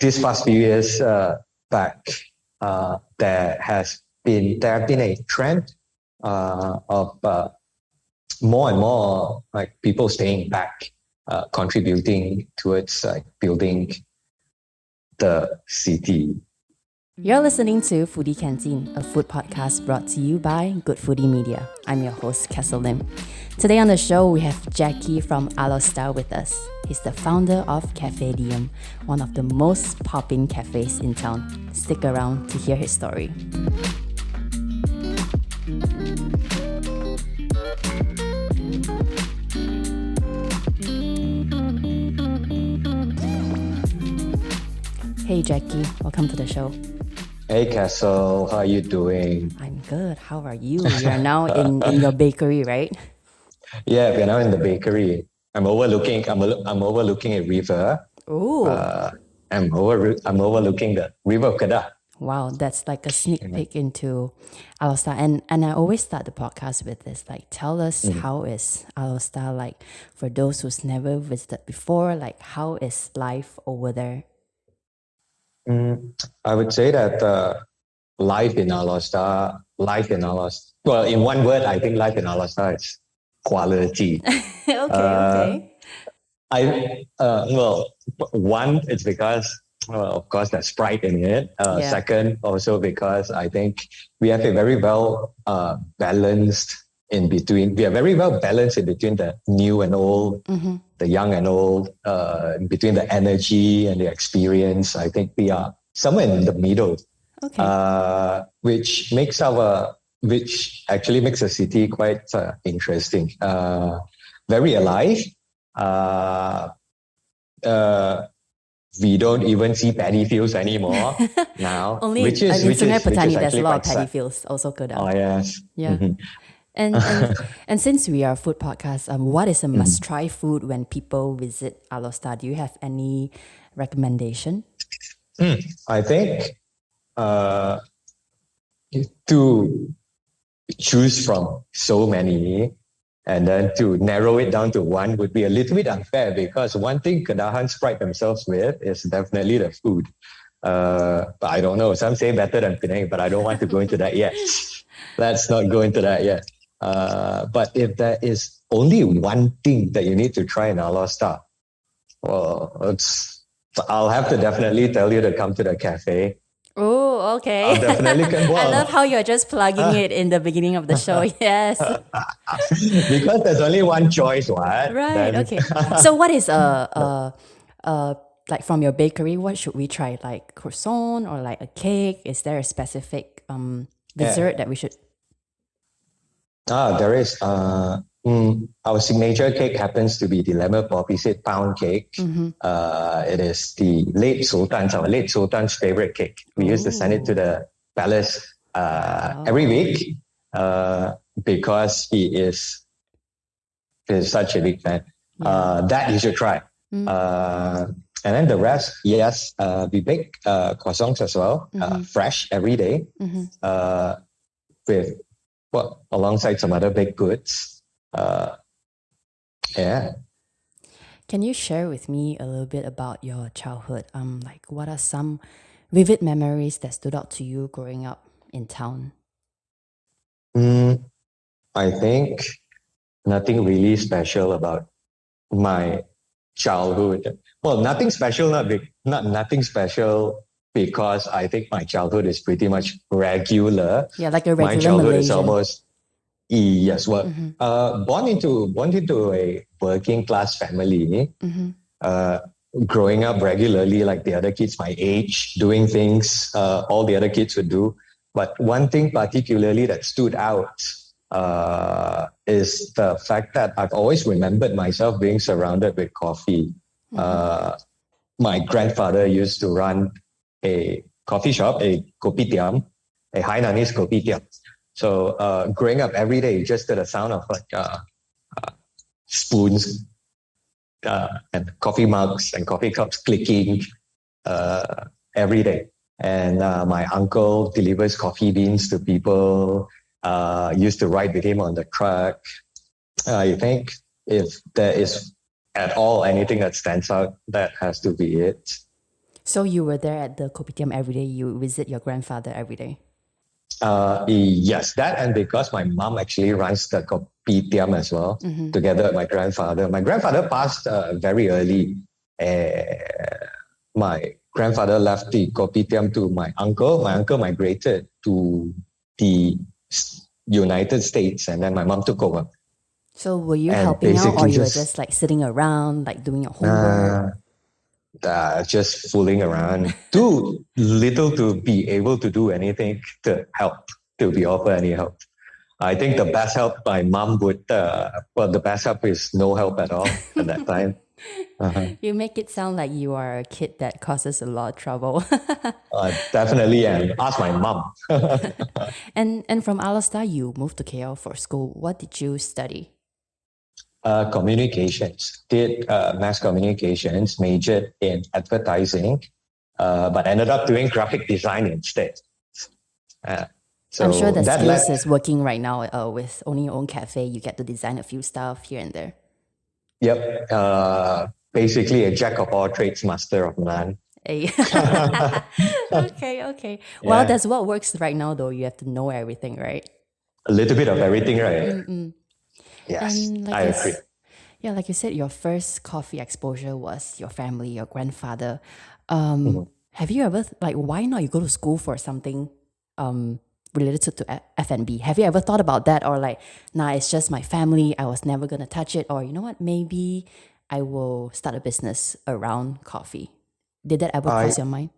this past few years back, there have been a trend of more and more like people staying back, contributing towards building the city. You're listening to Foodie Canteen, a food podcast brought to you by Good Foodie Media. I'm your host, Castle Lim. Today on the show, we have Jackie from Alor Setar with us. He's the founder of Caffé Diem, one of the most popping cafes in town. Stick around to hear his story. Hey Jackie, welcome to the show. Hey Castle, how are you doing? I'm good. How are you? You're now in your bakery, right? Yeah, we're now in the bakery. I'm overlooking a river. Oh. I'm overlooking the river of Kedah. Wow, that's like a sneak peek into Alor Setar. And I always start the podcast with this, like, tell us how is Alor Setar like for those who's never visited before, like how is life over there? I would say that life in Alor Setar, well, in one word, I think life in Alor Setar is quality. Okay. One, it's because, of course, there's pride in it. Second, also because I think we have a very well balanced in between. We are very well balanced in between the new and old, the young and old, in between the energy and the experience. I think we are somewhere in the middle, which actually makes the city quite interesting. Very alive. We don't even see paddy fields anymore now. Only in Sungai Petani, there's a lot of paddy fields also Kedah. Oh yes. Yeah. And since we are a food podcast, what is a must-try food when people visit Alor Setar? Do you have any recommendation? I think to choose from so many and then to narrow it down to one would be a little bit unfair, because one thing Kedahans pride themselves with is definitely the food. But I don't know. Some say better than Penang, but I don't want to go into that yet. Let's not go into that yet. But if there is only one thing that you need to try in Alor Setar, well, I'll have to definitely tell you to come to the cafe. Oh, okay. I'll definitely come. I love how you're just plugging it in the beginning of the show. Yes. Because there's only one choice, what? Right. Okay. So what is like from your bakery, what should we try? Like croissant or like a cake? Is there a specific dessert that we should? There is. Our signature cake happens to be the lemon poppy seed pound cake. It is our late Sultan's favorite cake. We used to send it to the palace every week because he is such a big fan. That you should try. And then the rest, yes, we bake croissants as well, fresh every day, with alongside some other baked goods. Can you share with me a little bit about your childhood? Like what are some vivid memories that stood out to you growing up in town? I think nothing really special about my childhood. Well, nothing special, nothing special, because I think my childhood is pretty much regular. Yeah, like a regular My childhood Malaysian. is almost born into a working class family. Growing up regularly like the other kids my age, doing things all the other kids would do. But one thing particularly that stood out is the fact that I've always remembered myself being surrounded with coffee. My grandfather used to run a coffee shop, a kopitiam, a Hainanese kopitiam. So growing up every day, just to the sound of like spoons and coffee mugs and coffee cups clicking every day. And my uncle delivers coffee beans to people, used to ride with him on the truck. I think if there is at all anything that stands out, that has to be it. So you were there at the kopitiam every day. You visit your grandfather every day. Yes, that, and because my mom actually runs the kopitiam as well, together with my grandfather. My grandfather passed very early. My grandfather left the kopitiam to my uncle. My uncle migrated to the United States, and then my mom took over. So were you And helping out, or basically you were just like sitting around, like doing your homework? just fooling around, too little to be able to do anything to help, to be offer any help. I think the best help my mom would, the best help is no help at all at that time. You make it sound like you are a kid that causes a lot of trouble. Definitely, and ask my mom. And from Alor Setar, you moved to KL for school. What did you study? Communications, did mass communications, majored in advertising, but ended up doing graphic design instead. I'm sure So the that skills led, is working right now with owning your own cafe. You get to design a few stuff here and there. yep, basically a jack of all trades, master of none. Hey. Okay. Well, Yeah, that's what works right now, though. You have to know everything, right? a little bit of everything, right? Yes, And I agree. yeah, like you said, your first coffee exposure was your family, your grandfather. Mhm. Have you ever like why not you go to school for something related to F&B? Have you ever thought about that, or like, nah, it's just my family. I was never gonna touch it, or you know what? Maybe I will start a business around coffee. Did that ever I cross your mind?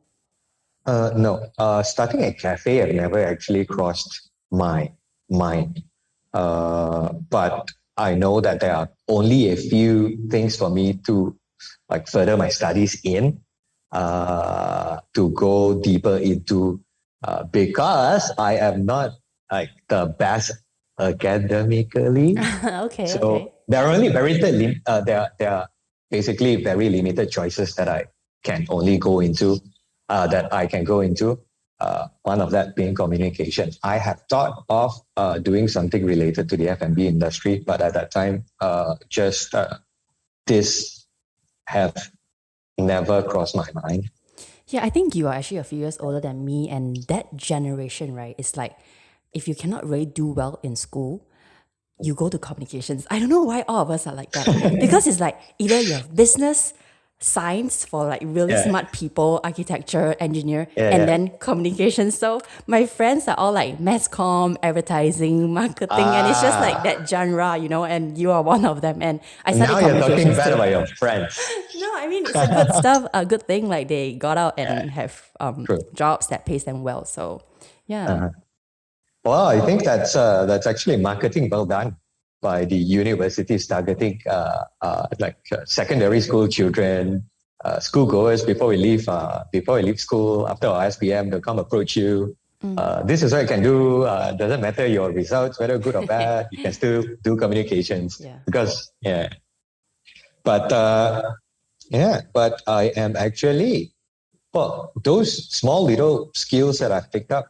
No, starting a cafe have never actually crossed my mind. But I know that there are only a few things for me to like further my studies in, to go deeper into, because I am not like the best academically. Okay. So there are only there are basically very limited choices that I can only go into, that I can go into. One of that being communication. I have thought of doing something related to the F&B industry, but at that time, just this have never crossed my mind. Yeah, I think you are actually a few years older than me, and that generation, right? It's like if you cannot really do well in school, you go to communications. I don't know why all of us are like that. Because it's like either you have business, science for like really Yeah, smart people, architecture, engineer, yeah, and yeah. then communications. So my friends are all like mass comm, advertising, marketing, and it's just like Ah, that genre, and you are one of them. And I studied now you're talking communications bad too. about your friends. No, I mean it's a good stuff, a good thing. Like they got out Yeah, and have true. jobs that pays them well. So yeah. Uh-huh. Well, I think that's actually marketing well done by the universities targeting secondary school children, schoolgoers before we leave school after our SPM. They'll come approach you. This is what you can do. Doesn't matter your results, whether good or bad. You can still do communications Yeah. because yeah. But but I am actually, well, those small little skills that I've picked up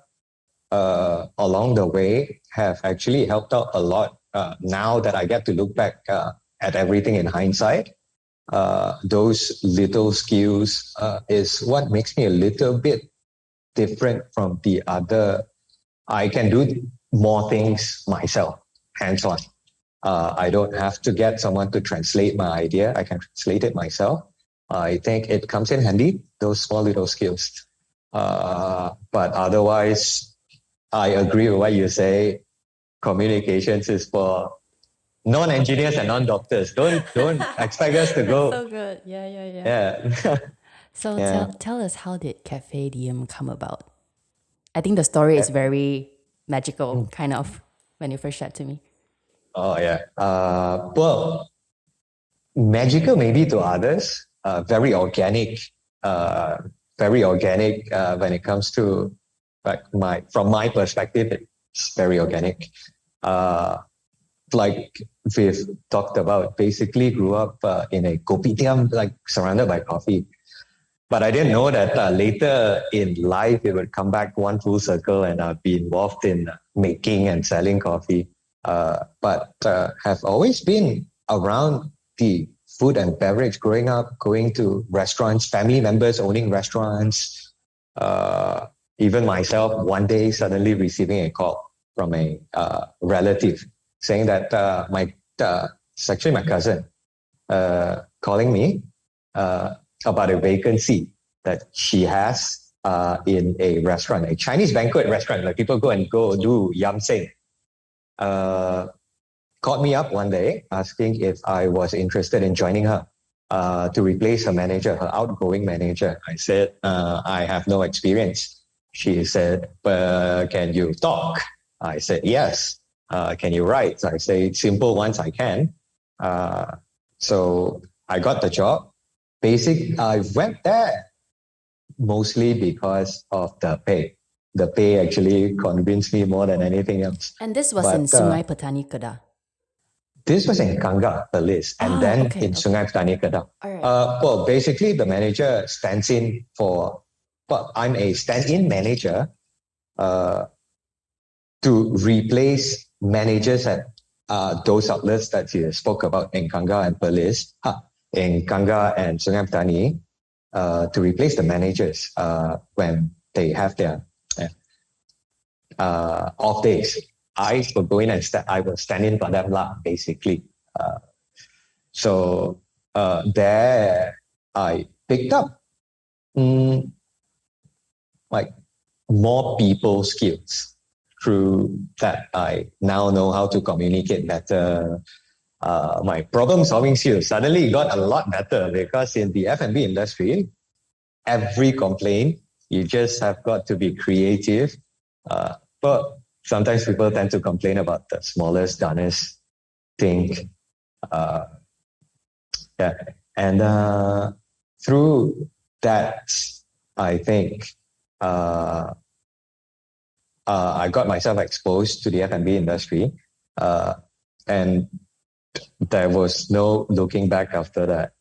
along the way have actually helped out a lot. Now that I get to look back at everything in hindsight, those little skills is what makes me a little bit different from the other. I can do more things myself, hands on. I don't have to get someone to translate my idea. I can translate it myself. I think it comes in handy, those small little skills. But otherwise, I agree with what you say. Communications is for non-engineers and non-doctors. Don't expect us to That's go. so good. Yeah. Yeah, So yeah. tell us, how did Cafe Diem come about? I think the story is very magical, kind of, when you first shared to me. Oh yeah. Well, magical maybe to others. Very organic. Uh, very organic when it comes to like from my perspective, it's very organic. Uh, like we've talked about, basically grew up in a kopitiam, like surrounded by coffee. But I didn't know that later in life it would come back one full circle and be involved in making and selling coffee. But have always been around the food and beverage growing up, going to restaurants, family members owning restaurants. Even myself, one day suddenly receiving a call from a relative saying that it's actually my cousin calling me about a vacancy that she has in a restaurant, a Chinese banquet restaurant. Like people go do yam seng. Called me up one day asking if I was interested in joining her to replace her manager, her outgoing manager. I said, I have no experience. She said, can you talk? I said, yes. Can you write? I say, simple ones I can. So I got the job. I went there mostly because of the pay. The pay actually convinced me more than anything else. And this was in Sungai Petani, Kedah. This was in Kanga, Perlis, and then in Sungai Petani, Kedah. Right. Well, basically the manager stands in for, I'm a stand-in manager to replace managers at those outlets that you spoke about in Kanga and Perlis, in Kanga and Sungai Petani, to replace the managers when they have their off days. I will go in and I will stand in for them, basically. So there I picked up like more people skills through that. I now know how to communicate better. My problem solving skills suddenly got a lot better because in the F&B industry, every complaint, you just have got to be creative. But sometimes people tend to complain about the smallest, dumbest thing. And through that, I think I got myself exposed to the F&B industry, and there was no looking back after that.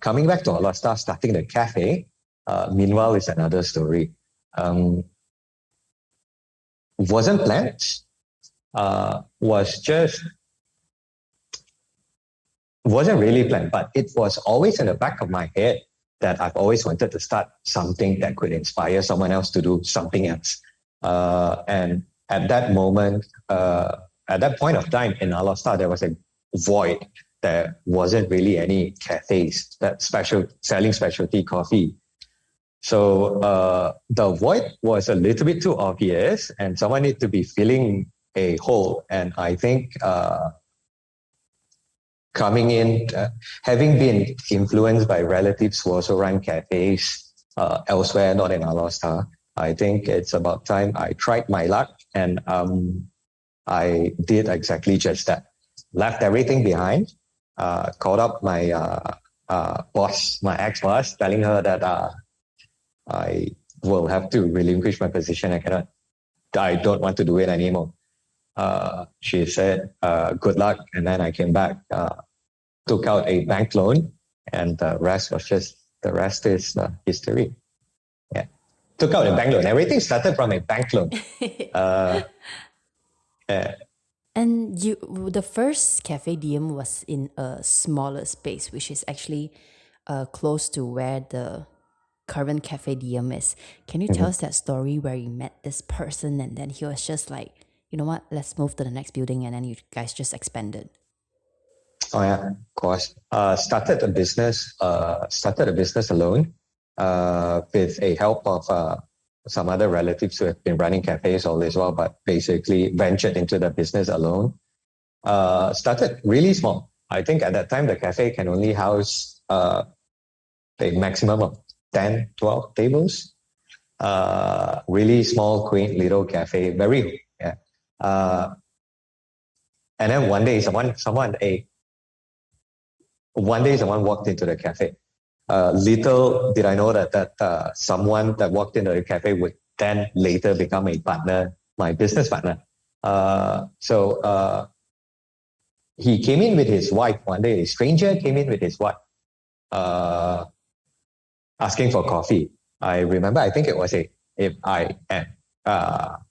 Coming back to Alor Setar, starting the cafe, meanwhile, is another story. Wasn't planned, wasn't really planned, but it was always in the back of my head that I've always wanted to start something that could inspire someone else to do something else. And at that moment, at that point of time in Alor Setar, there was a void. There wasn't really any cafes selling specialty coffee. So the void was a little bit too obvious, and someone needed to be filling a hole. And I think coming in, having been influenced by relatives who also run cafes elsewhere, not in Alor Setar, I think it's about time I tried my luck, and I did exactly just that. Left everything behind, called up my boss, my ex-boss, telling her that I will have to relinquish my position. I don't want to do it anymore. She said, good luck. And then I came back, took out a bank loan, and the rest is history. Yeah. Took out a bank loan. Everything started from a bank loan. And the first Caffé Diem was in a smaller space, which is actually close to where the current Caffé Diem is. Can you tell us that story where you met this person and then he was just like, you know what, let's move to the next building, and then you guys just expanded? Oh yeah, of course. Started a business alone with a help of some other relatives who have been running cafes all this while, but basically ventured into the business alone. Started really small. I think at that time the cafe can only house a maximum of 10, 12 tables. Really small, quaint little cafe. And then one day someone walked into the cafe. Little did I know that someone that walked into the cafe would then later become a partner, my business partner. So he came in with his wife one day. A stranger came in with his wife, asking for coffee. I remember, I think it was if I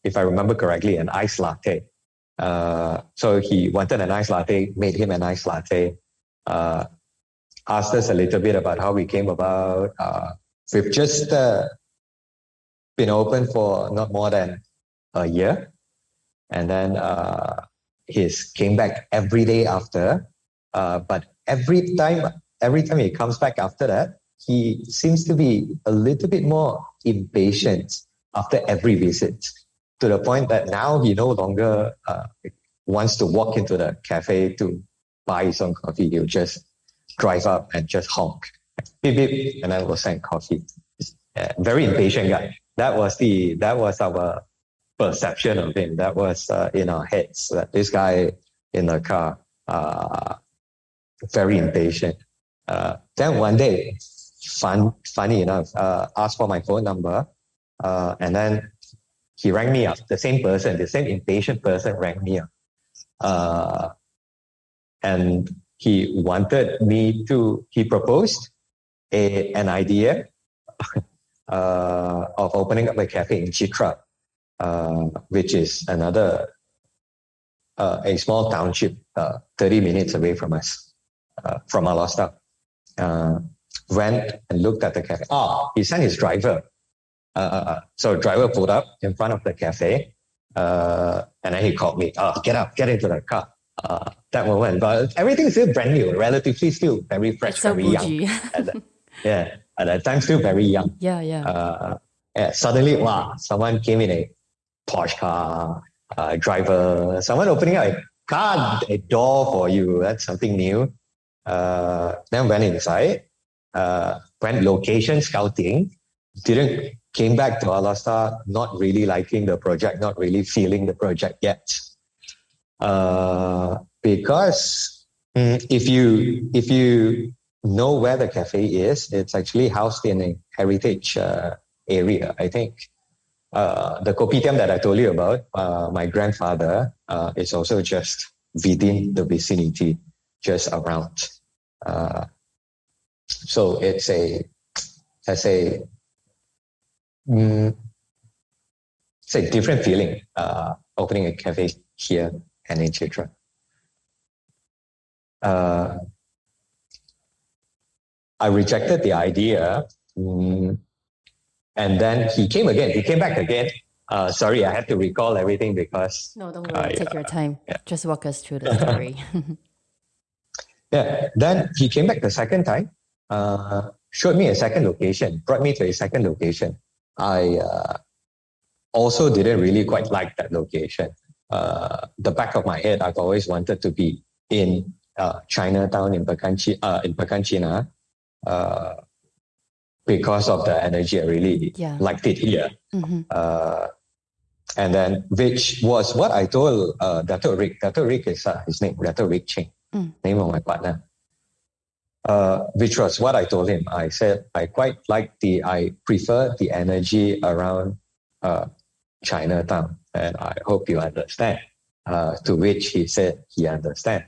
remember correctly, an iced latte. So he wanted an iced latte, made him an iced latte. asked us a little bit about how we came about. We've just been open for not more than a year. And then he came back every day after. But every time he comes back after that, he seems to be a little bit more impatient after every visit, to the point that now he no longer wants to walk into the cafe to buy his own coffee. He'll just drive up and just honk, beep, beep, and then we'll send coffee. Very impatient guy. That was our perception of him. That was in our heads, that this guy in the car, very impatient. Then one day, funny enough, asked for my phone number, and then he rang me up. The same person, the same impatient person rang me up. And he proposed an idea of opening up a cafe in Chitra, which is a small township 30 minutes away from us, from Alor Setar. Went and looked at the cafe. He sent his driver. So driver pulled up in front of the cafe, and then he called me. Get into the car. That moment, but everything's still brand new, relatively still very fresh, so very bougie. Young. At that time, still very young. Suddenly, someone came in a Porsche car, driver, someone opening up a door for you. That's something new. Then went inside, went location scouting, came back to Alor Setar, not really liking the project, not really feeling the project yet. Because if you know where the cafe is, it's actually housed in a heritage area, I think. The kopitiam that I told you about, my grandfather, is also just within the vicinity, just around. So it's a different feeling, opening a cafe here and in Chitra. I rejected the idea, and then he came again. He came back again. Sorry, I have to recall everything because... No, don't worry. Take your time. Yeah. Just walk us through the story. Then he came back the second time, showed me a second location, brought me to a second location. I also didn't really quite like that location. The back of my head, I've always wanted to be in Chinatown in Pekan Cina, because of the energy. I really liked it here. Mm-hmm. And then, which was what I told Dato' Rick. Dato' Rick is his name, Dato' Rick Cheng, name of my partner. Which was what I told him. I said, I prefer the energy around Chinatown, and I hope you understand. To which he said he understand.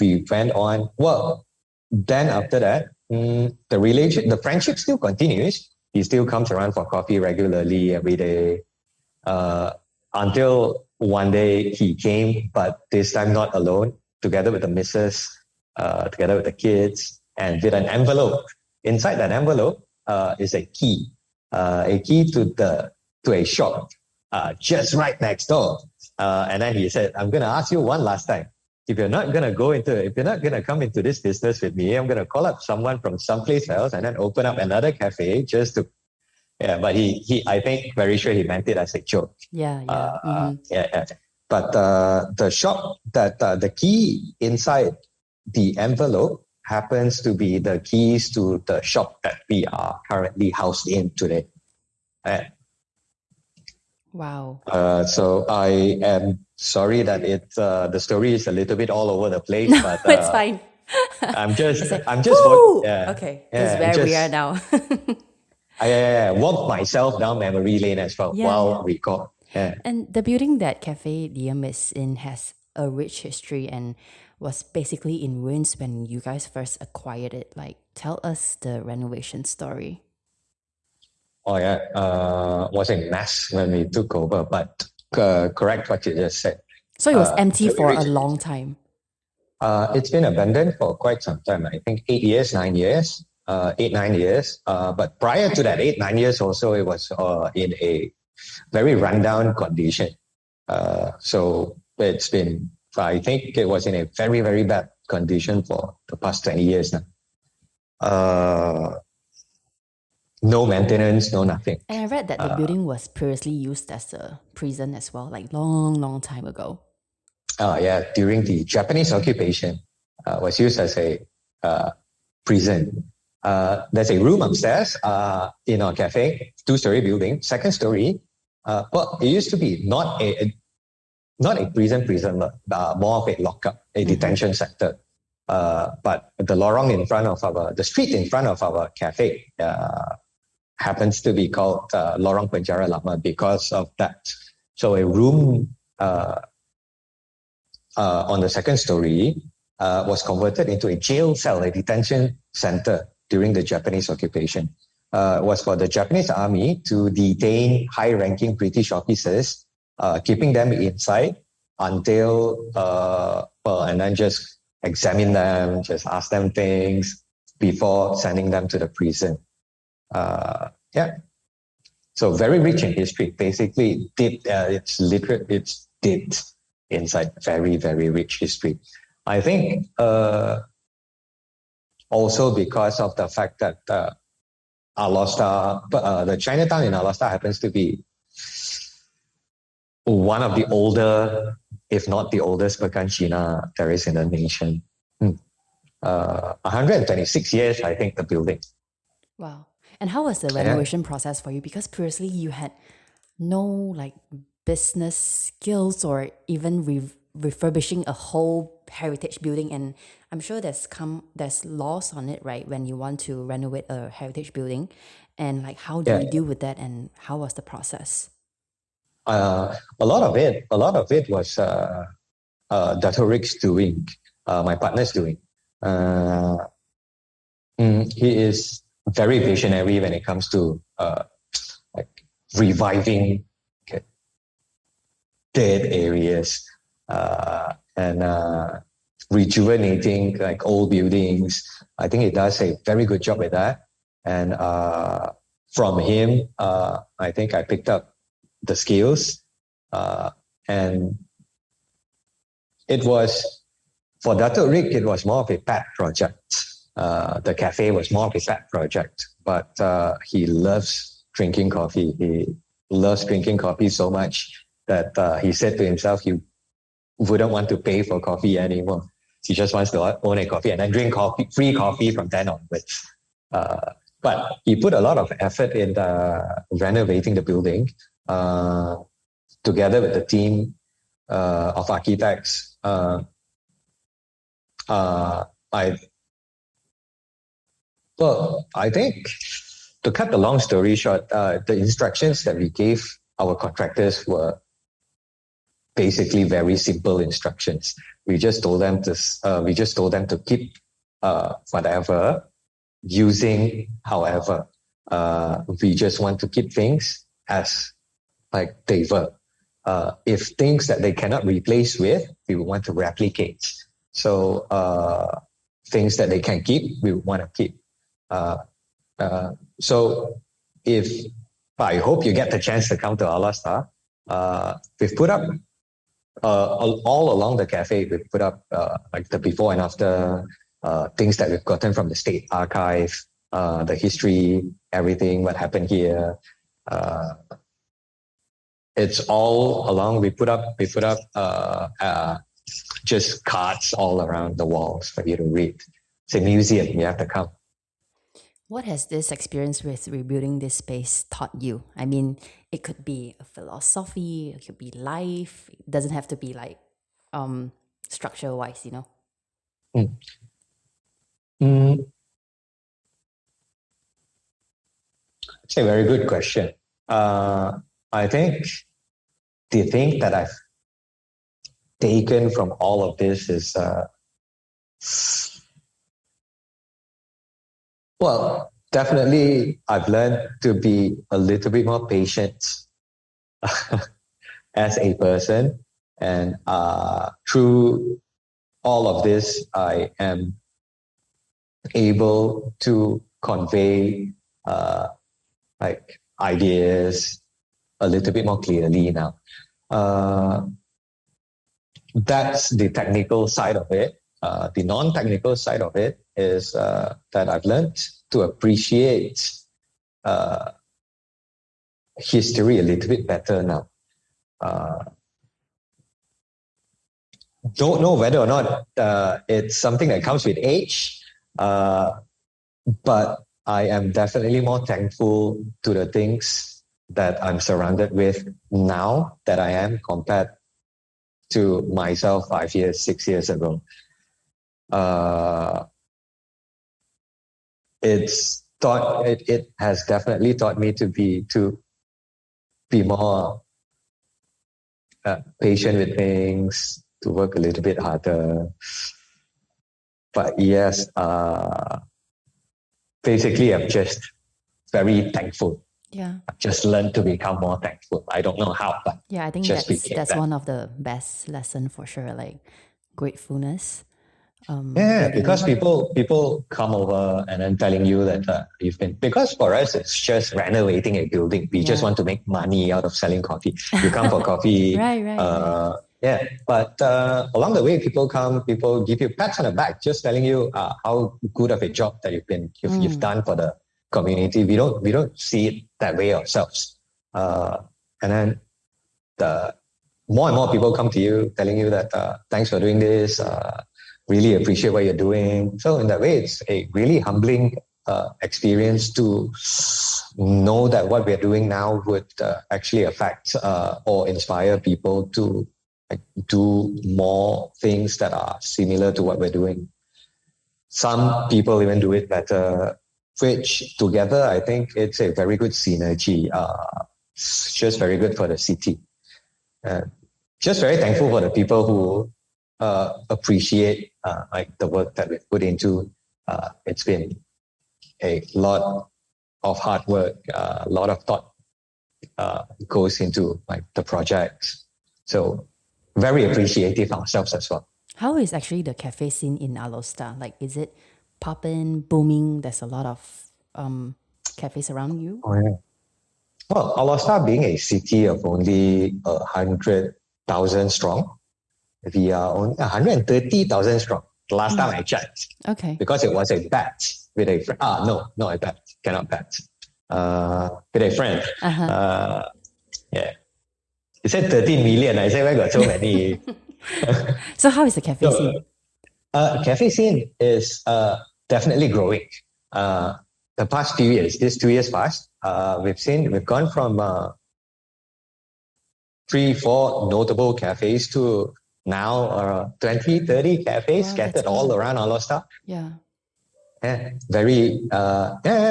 We went on. Well, then after that, the friendship still continues. He still comes around for coffee regularly every day. Until one day he came, but this time not alone, together with the missus, together with the kids, and with an envelope. Inside that envelope is a key to a shop just right next door. And then he said, I'm going to ask you one last time. If you're not going to come into this business with me, I'm going to call up someone from someplace else and then open up another cafe just to... Yeah, but I think very sure he meant it as a joke. Yeah. But the shop, the key inside the envelope happens to be the keys to the shop that we are currently housed in today. Wow. So I am sorry that the story is a little bit all over the place, but it's fine. I'm just okay. That's where we are now. I walked myself down memory lane as well while we got. Yeah. And the building that Caffé Diem is in has a rich history and was basically in ruins when you guys first acquired it. Like, tell us the renovation story. Oh yeah, was a mess when we took over, but correct what you just said. So it was empty for a long time. It's been abandoned for quite some time. I think 8 years, 9 years, 8, 9 years. But prior to that 8, 9 years also, it was in a very rundown condition. So it's been, I think it was in a very, very bad condition for the past 20 years now. No maintenance, no nothing. And I read that the building was previously used as a prison as well, like long time ago. Yeah, during the Japanese occupation, was used as a prison. There's a room upstairs in our cafe, 2-story building. Second story, well, it used to be not a prison, more of a lockup, a detention center. But the lorong in front of the street in front of our cafe happens to be called Lorong Penjara Lama because of that. So a room on the second story was converted into a jail cell, a detention center during the Japanese occupation. Was for the Japanese army to detain high-ranking British officers, keeping them inside until, and then just examine them, just ask them things before sending them to the prison. Yeah. So very rich in history. Basically, it's dipped inside very, very rich history. I think also because of the fact that Alor Setar, the Chinatown in Alor Setar happens to be one of the older, if not the oldest, pekan Cina there is in the nation. 126 years, I think, the building. Wow. And how was the renovation process for you? Because previously you had no like business skills or even refurbishing a whole heritage building, and I'm sure there's laws on it, right, when you want to renovate a heritage building, and like how do you deal with that, and how was the process? A lot of it was Dato' Rick's doing, my partner's doing. He is very visionary when it comes to like reviving dead areas and rejuvenating like old buildings. I think he does a very good job with that. And from him, I think I picked up the skills. And it was, for Dato' Rick, it was more of a pet project. The cafe was more of a pet project, but he loves drinking coffee. He loves drinking coffee so much that he said to himself he wouldn't want to pay for coffee anymore. He just wants to own a coffee and then drink free coffee from then onwards. But he put a lot of effort in renovating the building together with the team of architects. I think, to cut the long story short, the instructions that we gave our contractors were basically very simple instructions. We just told them to keep whatever, using however. We just want to keep things as like they were. If things that they cannot replace with, we want to replicate. So things that they can keep, we want to keep. So I hope you get the chance to come to Alor Setar. We've put up all along the cafe. We've put up like the before and after things that we've gotten from the state archive, the history, everything, what happened here. It's all along. We put up just cards all around the walls for you to read. It's a museum. You have to come. What has this experience with rebuilding this space taught you? I mean, it could be a philosophy, it could be life. It doesn't have to be like structure-wise, you know? It's a very good question. I think the thing that I've taken from all of this is, well, definitely I've learned to be a little bit more patient as a person, and through all of this, I am able to convey like ideas a little bit more clearly now. That's the technical side of it. The non-technical side of it is that I've learned to appreciate history a little bit better now. Don't know whether or not it's something that comes with age, but I am definitely more thankful to the things that I'm surrounded with now that I am compared to myself 5 years, 6 years ago. It has definitely taught me to be more patient with things, to work a little bit harder. But yes, basically, I'm just very thankful. Yeah. I've just learned to become more thankful. I don't know how, but yeah, I think just that's one of the best lesson for sure. Like gratefulness. Yeah, because people come over and then telling you that you've been, because for us it's just renovating a building. We just want to make money out of selling coffee. You come for coffee. right. Yeah, but along the way, people give you pats on the back, just telling you how good of a job that you've done for the community. We don't see it that way ourselves. And then the more and more people come to you telling you that thanks for doing this. Really appreciate what you're doing. So in that way, it's a really humbling experience to know that what we're doing now would actually affect or inspire people to do more things that are similar to what we're doing. Some people even do it better, which together, I think it's a very good synergy. It's just very good for the city. Just very thankful for the people who appreciate like the work that we've put into. It's been a lot of hard work, a lot of thought goes into like the project. So very appreciative ourselves as well. How is actually the cafe scene in Alor Setar? Like, is it popping, booming? There's a lot of cafes around you. Oh, yeah. Well, Alor Setar being a city of only 100,000 strong, we are only 130,000 strong. The last time I checked. Okay. Because it was a bet with a friend. No, I bet. Cannot bet. With a friend. Yeah. He said 13 million. I said, where got so many? So how is the cafe scene? Cafe scene is definitely growing. The past few years, these 2 years past, we've gone from 3-4 notable cafes to now 20, 30 cafes scattered all around Alor Setar. Yeah. Yeah,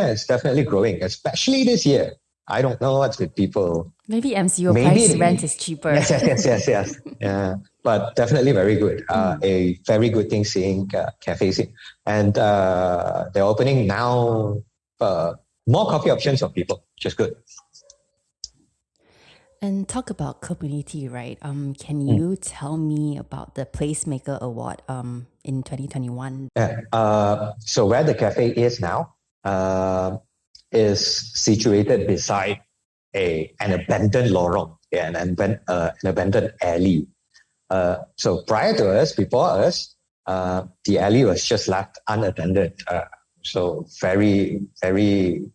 it's definitely growing, especially this year. I don't know what's with people. Maybe MCO price rent is cheaper. Yes. Yeah, but definitely very good. A very good thing seeing cafes in. And they're opening now more coffee options for people, which is good. And talk about community, right? Can you tell me about the Placemaker Award in 2021? Yeah. So where the cafe is now is situated beside an abandoned lorong, an abandoned alley. So prior to us, before us, the alley was just left unattended. So very, very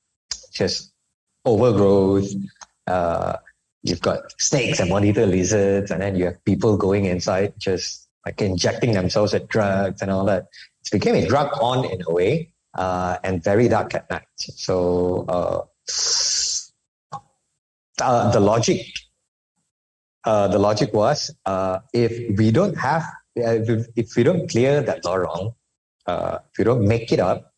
just overgrowth. You've got snakes and monitor lizards, and then you have people going inside just like injecting themselves with drugs and all that. It became a drug on in a way, and very dark at night. So the logic was if we don't clear that lorong, if we don't make it up,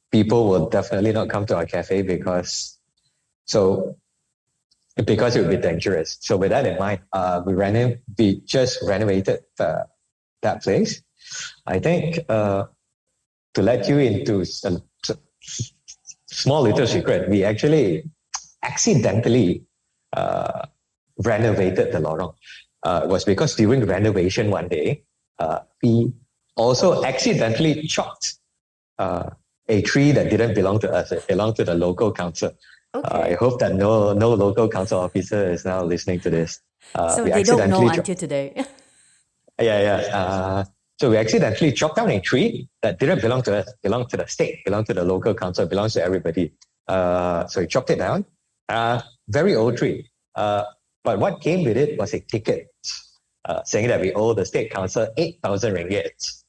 people will definitely not come to our cafe because it would be dangerous. So with that in mind, we just renovated that place. I think to let you into a small little secret, we actually accidentally renovated the lorong. It was because during renovation one day, We also accidentally chopped a tree that didn't belong to us. It belonged to the local council. Okay. I hope that no local council officer is now listening to this. So We they don't know accidentally until today. So we accidentally chopped down a tree that didn't belong to us, belonged to the state, belonged to the local council, belongs to everybody. So we chopped it down. Very old tree. But what came with it was a ticket saying that we owe the state council 8,000 ringgit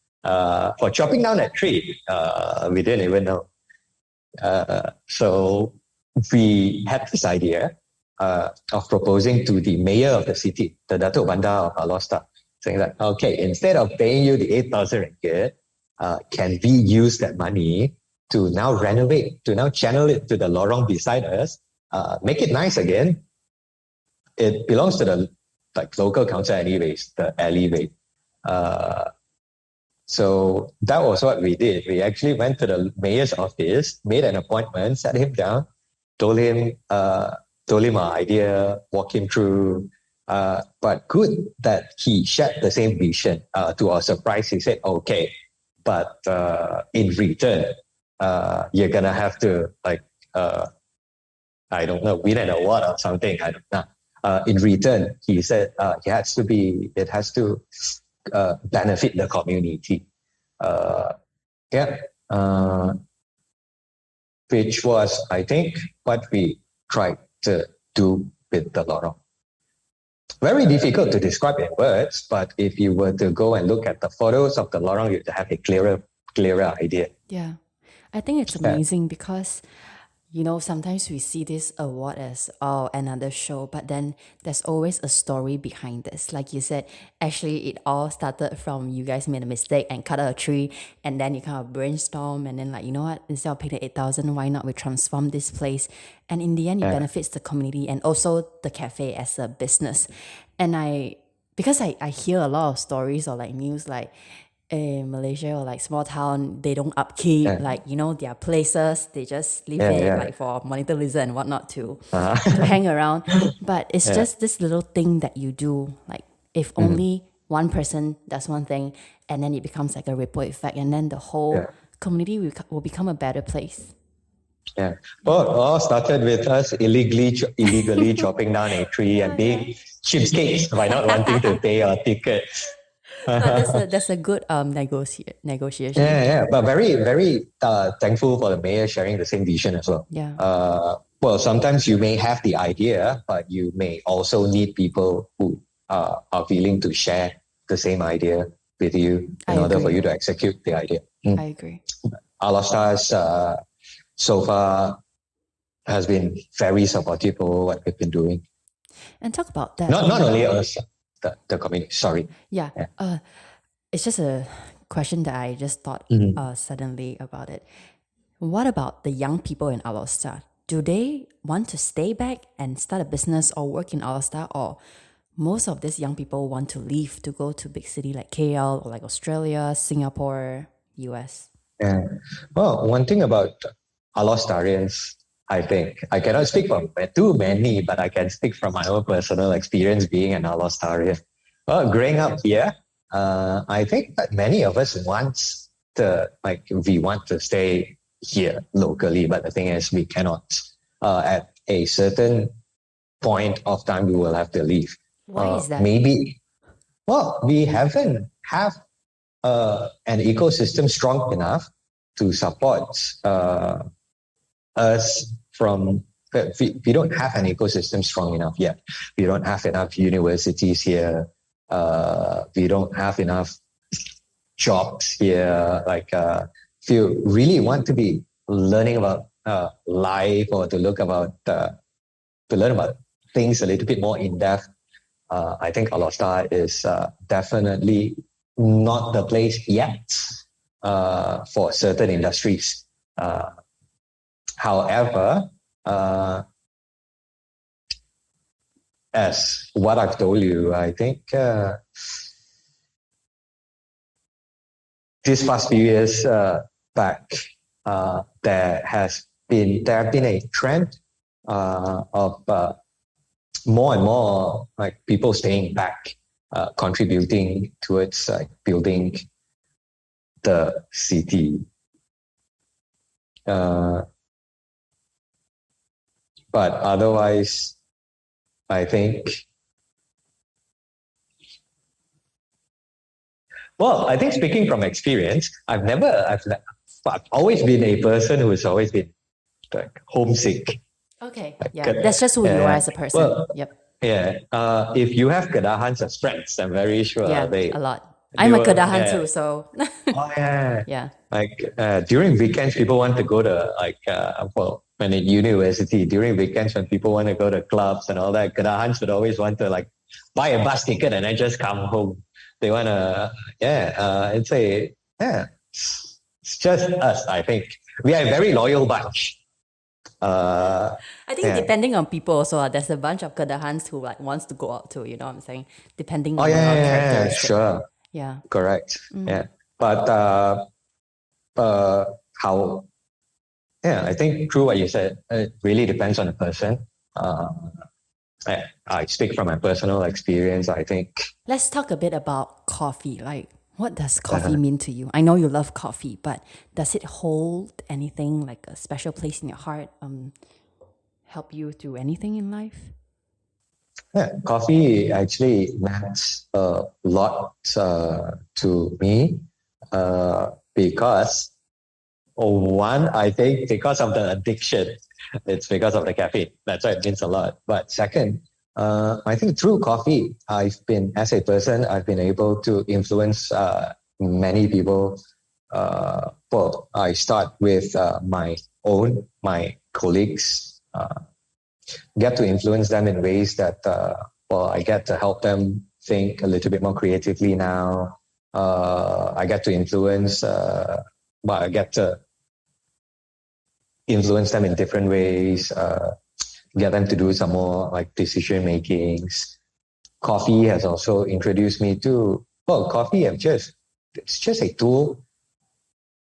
for chopping down that tree. We didn't even know. So we had this idea of proposing to the mayor of the city, the Datuk Bandar of Alor Setar, saying that, okay, instead of paying you the 8,000 ringgit, can we use that money to now renovate, to now channel it to the lorong beside us, make it nice again? It belongs to the local council anyways, the alleyway. So that was what we did. We actually went to the mayor's office, made an appointment, sat him down, told him our idea, walk him through. But good that he shared the same vision. To our surprise, he said, okay, but in return, you're going to have to, I don't know, win an award or something. I don't know. In return, he said it has to benefit the community. Which was, I think, what we tried to do with the lorong. Very difficult to describe in words, but if you were to go and look at the photos of the lorong, you'd have a clearer idea. Yeah, I think it's amazing because, sometimes we see this award as, another show, but then there's always a story behind this. Like you said, actually it all started from you guys made a mistake and cut out a tree, and then you kind of brainstorm, and then you know what, instead of paying the 8,000, why not we transform this place? And in the end, it benefits the community and also the cafe as a business. And because I hear a lot of stories or news in Malaysia or small town, they don't upkeep their places. They just leave it for monetarism and whatnot to hang around. But it's just this little thing that you do. If only one person does one thing, and then it becomes like a ripple effect, and then the whole community will become a better place. Yeah. Well, it all started with us illegally chopping down a tree and being cheapskates by not wanting to pay our tickets. But that's a good negotiation. Yeah. But very, very thankful for the mayor sharing the same vision as well. Yeah. Well, sometimes you may have the idea, but you may also need people who are willing to share the same idea with you in order for you to execute the idea. I agree. Alor Setar so far has been very supportive for what we've been doing. And talk about that. Not only us, the community. Sorry. Yeah. It's just a question that I just thought suddenly about it. What about the young people in Alor Setar? Do they want to stay back and start a business or work in Alor Setar, or most of these young people want to leave to go to big city like KL or Australia, Singapore, US? Yeah. Well, one thing about Alor Setarians, I think, I cannot speak for too many, but I can speak from my own personal experience being an Alor Setarian. Well, growing up here, I think that many of us we want to stay here locally, but the thing is we cannot. At a certain point of time, we will have to leave. Why is that? We haven't have an ecosystem strong enough to support us from. We don't have an ecosystem strong enough yet. We don't have enough universities here. We don't have enough jobs here. If you really want to be learning about life or to learn about things a little bit more in depth, I think Alor Setar is definitely not the place yet for certain industries. However, as what I've told you, I think these past few years back, there have been a trend of more and more people staying back contributing towards building the city. But otherwise, I think, well, I think speaking from experience, I've always been a person who's always been like homesick. Okay, yeah, that's just who you are as a person. Well, yep. Yeah, if you have Kedahans as friends, I'm very sure Yeah, they. a lot. I'm a Kedahan yeah. too, so Oh yeah. yeah. Like during weekends, people want to go to when in university during weekends when people want to go to clubs and all that, Kedahans would always want to like buy a bus ticket and then just come home. They want to it's just us. I think we are a very loyal bunch. I think depending on people also, there's a bunch of Kedahans who like wants to go out too, you know what I'm saying? Depending on your characteristic. Sure. Yeah. Correct. Yeah. But I think true what you said, it really depends on the person. I speak from my personal experience, I think. Let's talk a bit about coffee. Like, what does coffee mean to you? I know you love coffee, but does it hold anything like a special place in your heart? Help you through anything in life? Yeah, coffee actually meant a lot to me because one, I think because of the addiction, it's because of the caffeine. That's why it means a lot. But second, I think through coffee, as a person, I've been able to influence many people. I start with my colleagues. Get to influence them in ways that, I get to help them think a little bit more creatively now. I get to influence them in different ways, get them to do some more like decision makings. Coffee has also introduced me to, it's just a tool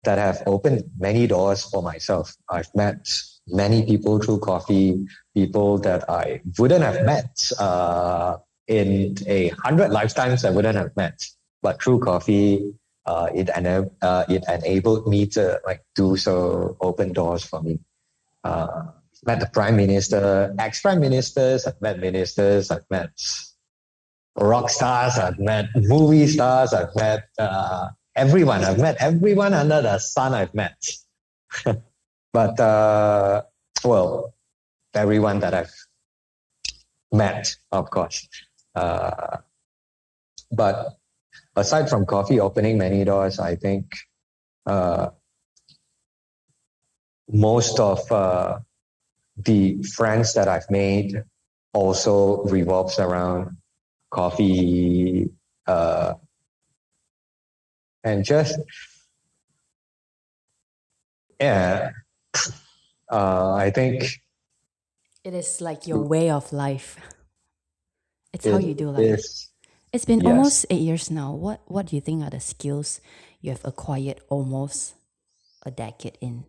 that have opened many doors for myself. I've met many people through coffee, people that I wouldn't have met in 100 lifetimes I wouldn't have met. But through coffee, it enabled me to like do so, open doors for me. Met the Prime Minister, ex-Prime Ministers, I've met ministers, I've met rock stars, I've met movie stars, I've met everyone. I've met everyone under the sun I've met. But, everyone that I've met, of course. But aside from coffee opening many doors, I think most of the friends that I've made also revolves around coffee and just, I think it is like your way of life. It's how you do life. It's been almost 8 years now. What do you think are the skills you have acquired almost a decade in?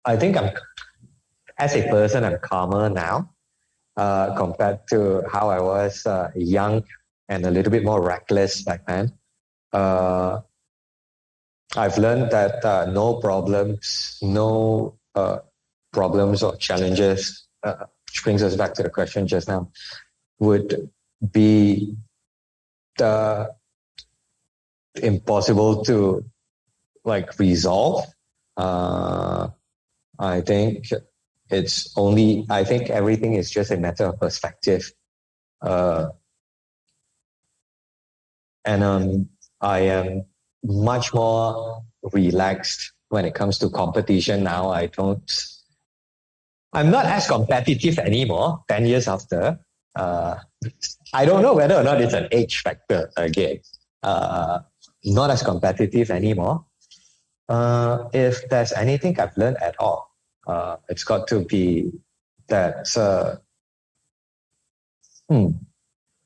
I think as a person, I'm calmer now compared to how I was young and a little bit more reckless back then. I've learned that no problems or challenges, which brings us back to the question just now, would be impossible to like resolve. I think everything is just a matter of perspective. And I am much more relaxed when it comes to competition now. I'm not as competitive anymore 10 years after. I don't know whether or not it's an age factor again. Not as competitive anymore. If there's anything I've learned at all, it's got to be that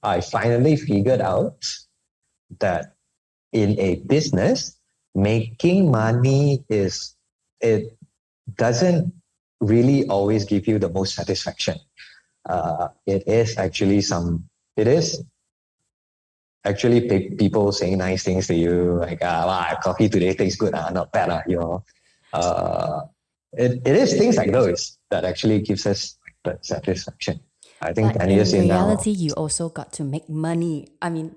I finally figured out that in a business, making money doesn't really always give you the most satisfaction. It is actually people saying nice things to you, like, wow, coffee today tastes good, not bad, it is things like those that actually gives us the satisfaction. I think But 10 in years in now. reality, you also got to make money. I mean,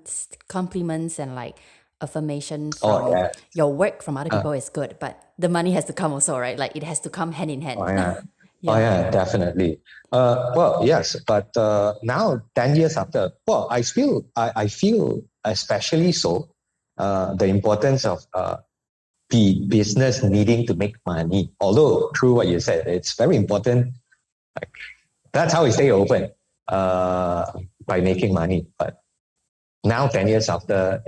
compliments and like affirmation from your work from other people is good, but the money has to come also, right? Like it has to come hand in hand. Oh yeah. Yeah. Oh yeah, definitely. Well, yes, but now 10 years after, well, I feel especially so the importance of the business needing to make money. Although true what you said, it's very important. Like, that's how we stay open by making money. But now 10 years after,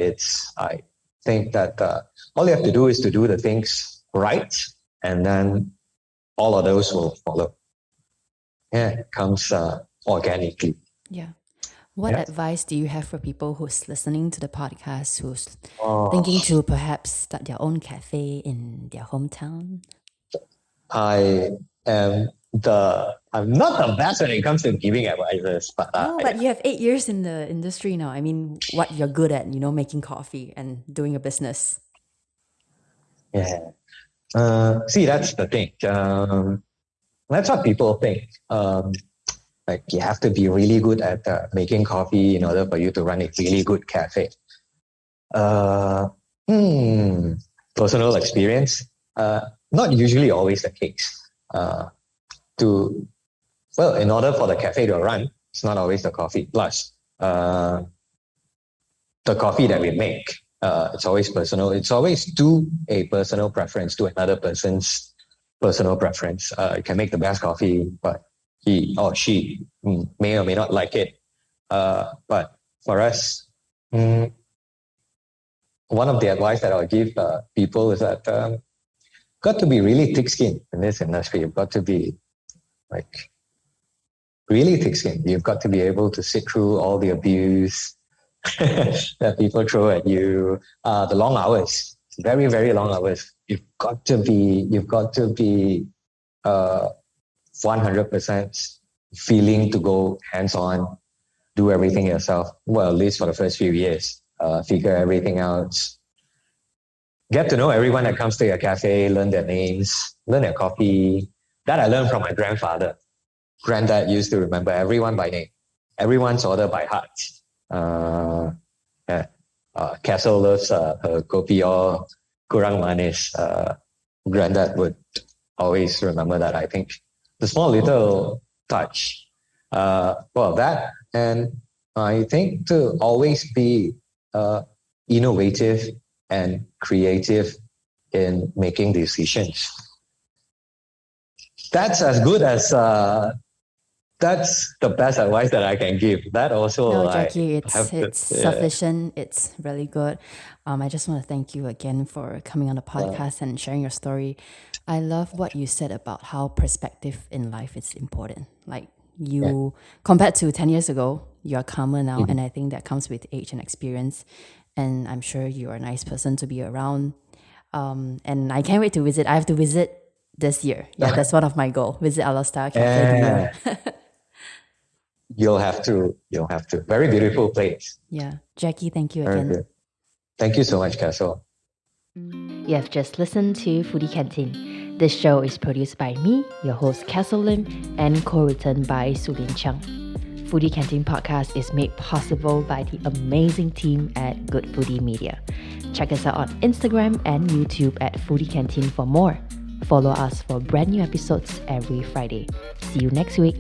I think that all you have to do is to do the things right, and then all of those will follow. Yeah, it comes organically. Yeah. What advice do you have for people who's listening to the podcast, who's thinking to perhaps start their own cafe in their hometown? I'm not the best when it comes to giving advices, but but you have 8 years in the industry now. I mean, what you're good at, making coffee and doing a business. Yeah. See, that's the thing. That's what people think. Like you have to be really good at making coffee in order for you to run a really good cafe. Personal experience, not usually always the case. In order for the cafe to run, it's not always the coffee. Plus, the coffee that we make, it's always personal. It's always to a personal preference, to another person's personal preference. You can make the best coffee, but he or she may or may not like it. But for us, one of the advice that I'll give people is that got to be really thick-skinned in this industry. You've got to be like really thick-skinned. You've got to be able to sit through all the abuse that people throw at you. The long hours, very, very long hours. You've got to be 100% feeling to go hands-on, do everything yourself. Well, at least for the first few years, figure everything out. Get to know everyone that comes to your cafe, learn their names, learn their coffee. That I learned from my grandfather. Granddad used to remember everyone by name, everyone's order by heart. Castle loves her kopi or kurang manis. Granddad would always remember that, I think. The small little touch. That, and I think to always be innovative and creative in making decisions. That's as good as that's the best advice that I can give. That also, no, Jackie, it's sufficient. It's really good. I just want to thank you again for coming on the podcast and sharing your story. I love what you said about how perspective in life is important. Like compared to 10 years ago, you're calmer now, and I think that comes with age and experience. And I'm sure you're a nice person to be around. And I can't wait to visit. I have to visit this year. Yeah, that's one of my goals. Visit Alor Setar, Caffé Diem. You'll have to. Very beautiful place. Yeah. Jackie, thank you again. Thank you so much, Castle. You have just listened to Foodie Canteen. This show is produced by me, your host Castle Lim, and co-written by Sulin Chung. Foodie Canteen podcast is made possible by the amazing team at Good Foodie Media. Check us out on Instagram and YouTube at Foodie Canteen for more. Follow us for brand new episodes every Friday. See you next week.